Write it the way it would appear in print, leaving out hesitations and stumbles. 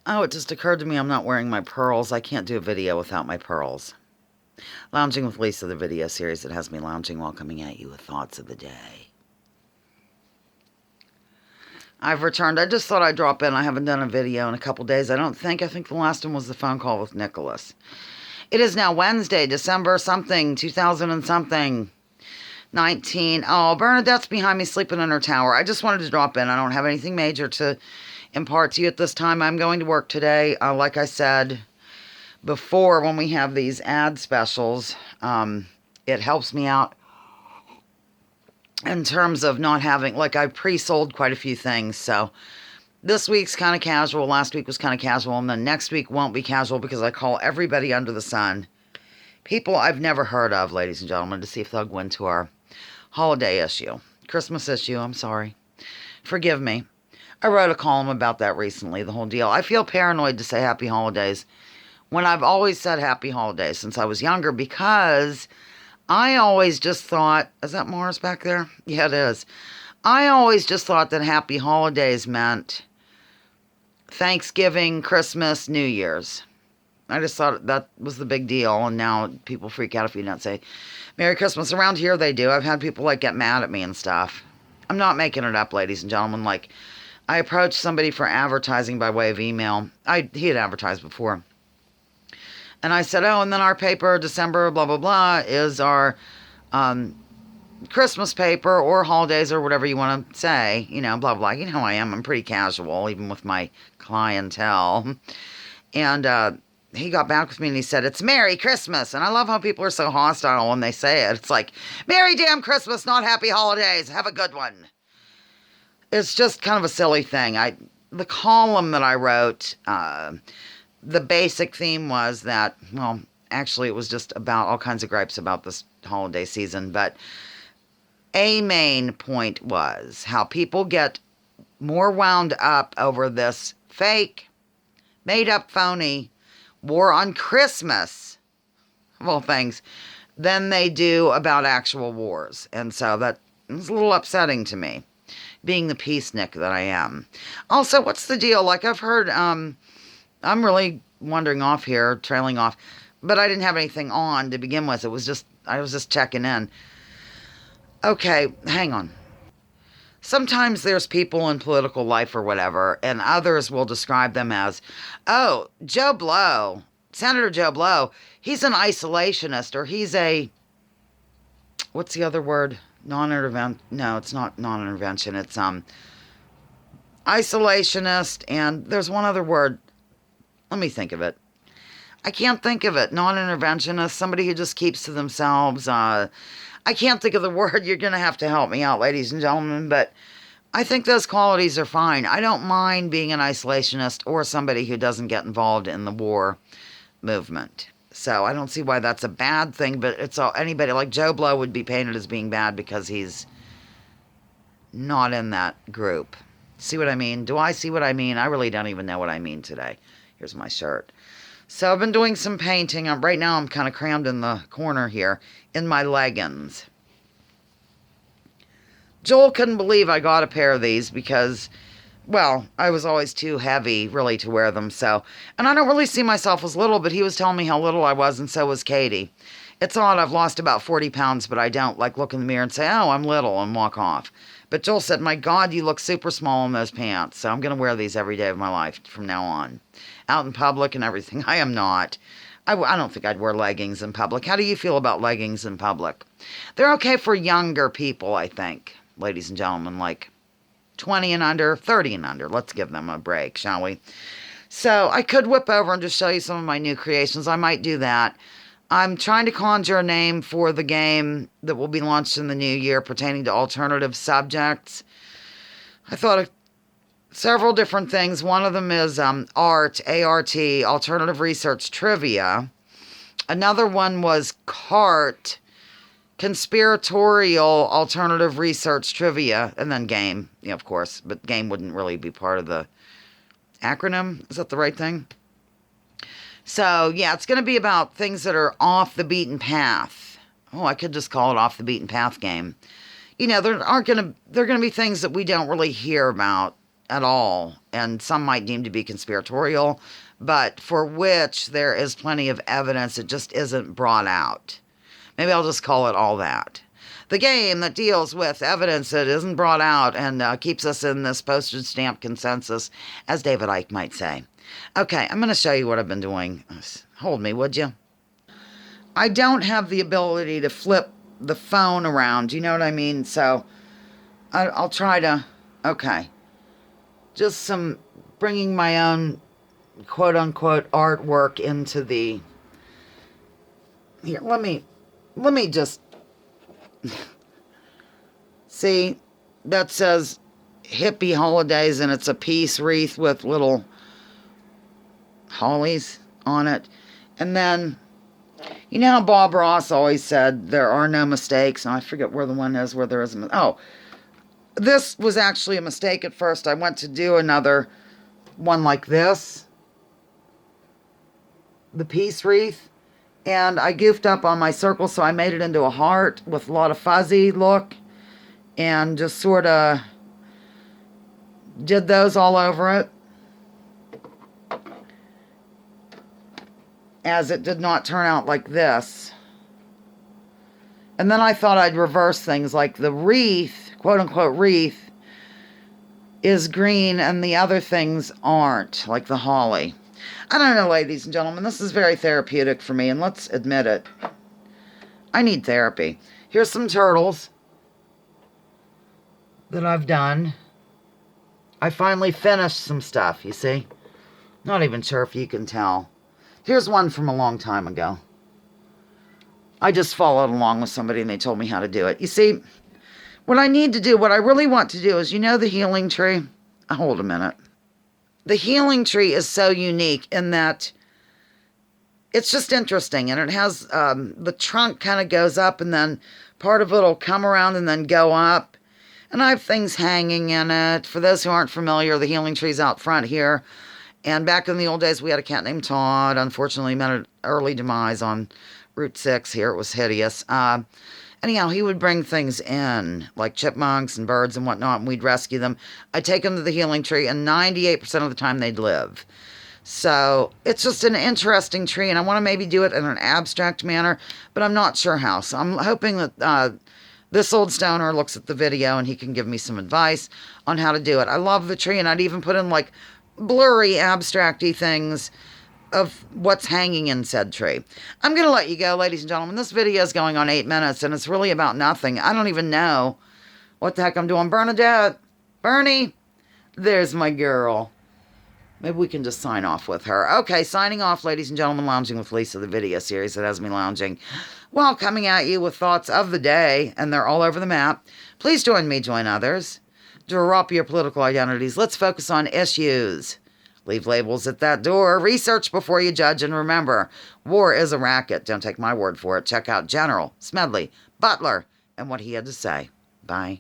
Oh, it just occurred to me I'm not wearing my pearls. I can't do a video without my pearls. Lounging with Lisa, the video series that has me lounging while coming at you with thoughts of the day. I've returned. I just thought I'd drop in. I haven't done a video in a couple days, I don't think. I think the last one was the phone call with Nicholas. It is now Wednesday, December something, 2000 and something. 19. Oh, Bernadette's behind me sleeping in her tower. I just wanted to drop in. I don't have anything major to impart to you at this time. I'm going to work today. Like I said before, when we have these ad specials, it helps me out in terms of not having, like, I pre-sold quite a few things. So this week's kind of casual. Last week was kind of casual. And then next week won't be casual because I call everybody under the sun. People I've never heard of, ladies and gentlemen, to see if they'll go into our holiday issue. Christmas issue, I'm sorry. Forgive me. I wrote a column about that recently, the whole deal. I feel paranoid to say happy holidays when I've always said happy holidays since I was younger because I always just thought, is that Mars back there? Yeah, it is. I always just thought that happy holidays meant Thanksgiving, Christmas, New Year's. I just thought that was the big deal, and now people freak out if you don't say Merry Christmas. Around here, they do. I've had people, like, get mad at me and stuff. I'm not making it up, ladies and gentlemen. Like, I approached somebody for advertising by way of email. He had advertised before. And I said, oh, and then our paper, December, blah, blah, blah, is our Christmas paper or holidays or whatever you want to say. You know, blah, blah. You know how I am. I'm pretty casual, even with my clientele. And he got back with me and he said, it's Merry Christmas. And I love how people are so hostile when they say it. It's like, Merry damn Christmas, not Happy Holidays. Have a good one. It's just kind of a silly thing. The column that I wrote, the basic theme was that, well, actually it was just about all kinds of gripes about this holiday season. But a main point was how people get more wound up over this fake, made-up, phony war on Christmas, of all things, than they do about actual wars. And so that was a little upsetting to me, being the peacenik that I am. Also, what's the deal? Like, I've heard, I'm really wandering off here, trailing off, but I didn't have anything on to begin with. I was just checking in. Okay, hang on. Sometimes there's people in political life or whatever, and others will describe them as, oh, Joe Blow, Senator Joe Blow, he's an isolationist, or he's a, what's the other word? Non-intervention. No, it's not non-intervention. It's isolationist, and there's one other word. Let me think of it. I can't think of it. Non-interventionist, somebody who just keeps to themselves. I can't think of the word. You're going to have to help me out, ladies and gentlemen, but I think those qualities are fine. I don't mind being an isolationist or somebody who doesn't get involved in the war movement. So I don't see why that's a bad thing, but it's all, anybody like Joe Blow would be painted as being bad because he's not in that group. See what I mean? Do I see what I mean? I really don't even know what I mean today. Here's my shirt. So I've been doing some painting. Right now I'm kind of crammed in the corner here in my leggings. Joel couldn't believe I got a pair of these because, well, I was always too heavy really to wear them. So, and I don't really see myself as little, but he was telling me how little I was, and so was Katie. It's odd, I've lost about 40 pounds, but I don't like look in the mirror and say, oh, I'm little, and walk off. But Joel said, my God, you look super small in those pants. So I'm going to wear these every day of my life from now on. Out in public and everything. I am not. I don't think I'd wear leggings in public. How do you feel about leggings in public? They're okay for younger people, I think. Ladies and gentlemen, like 20 and under, 30 and under. Let's give them a break, shall we? So I could whip over and just show you some of my new creations. I might do that. I'm trying to conjure a name for the game that will be launched in the new year pertaining to alternative subjects. I thought of several different things. One of them is ART, A-R-T, Alternative Research Trivia. Another one was CART, Conspiratorial Alternative Research Trivia, and then game, of course, but game wouldn't really be part of the acronym. Is that the right thing? So, yeah, it's going to be about things that are off the beaten path. Oh, I could just call it off the beaten path game. You know, they're going to be things that we don't really hear about at all, and some might deem to be conspiratorial, but for which there is plenty of evidence. It just isn't brought out. Maybe I'll just call it all that. The game that deals with evidence that isn't brought out and keeps us in this postage stamp consensus, as David Icke might say. Okay, I'm going to show you what I've been doing. Hold me, would you? I don't have the ability to flip the phone around, you know what I mean? So I'll try to, okay. Just some bringing my own quote-unquote artwork into the, here, let me just, see, that says hippie holidays, and it's a peace wreath with little hollies on it. And then, you know how Bob Ross always said there are no mistakes? And I forget where the one is where there is a mistake. Oh, this was actually a mistake at first. I went to do another one like this, the peace wreath, and I goofed up on my circle, so I made it into a heart with a lot of fuzzy look, and just sort of did those all over it, as it did not turn out like this. And then I thought I'd reverse things, like the wreath, quote-unquote wreath, is green and the other things aren't, like the holly. I don't know, ladies and gentlemen, this is very therapeutic for me, and let's admit it. I need therapy. Here's some turtles that I've done. I finally finished some stuff, you see? Not even sure if you can tell. Here's one from a long time ago. I just followed along with somebody and they told me how to do it. You see, what I need to do, what I really want to do is, you know the healing tree? Hold a minute. The healing tree is so unique in that it's just interesting, and it has, the trunk kind of goes up, and then part of it will come around and then go up. And I have things hanging in it. For those who aren't familiar, the healing tree's out front here. And back in the old days, we had a cat named Todd. Unfortunately, met an early demise on Route 6 here. It was hideous. Anyhow, he would bring things in, like chipmunks and birds and whatnot, and we'd rescue them. I'd take them to the healing tree, and 98% of the time they'd live. So it's just an interesting tree, and I want to maybe do it in an abstract manner, but I'm not sure how. So I'm hoping that this old stoner looks at the video and he can give me some advice on how to do it. I love the tree, and I'd even put in like blurry, abstract-y things of what's hanging in said tree. I'm going to let you go, ladies and gentlemen. This video is going on 8 minutes, and it's really about nothing. I don't even know what the heck I'm doing. Bernadette, Bernie, there's my girl. Maybe we can just sign off with her. Okay, signing off, ladies and gentlemen. Lounging with Lisa, the video series that has me lounging while coming at you with thoughts of the day, and they're all over the map. Please join me, join others. Drop your political identities. Let's focus on issues. Leave labels at that door. Research before you judge. And remember, war is a racket. Don't take my word for it. Check out General Smedley Butler and what he had to say. Bye.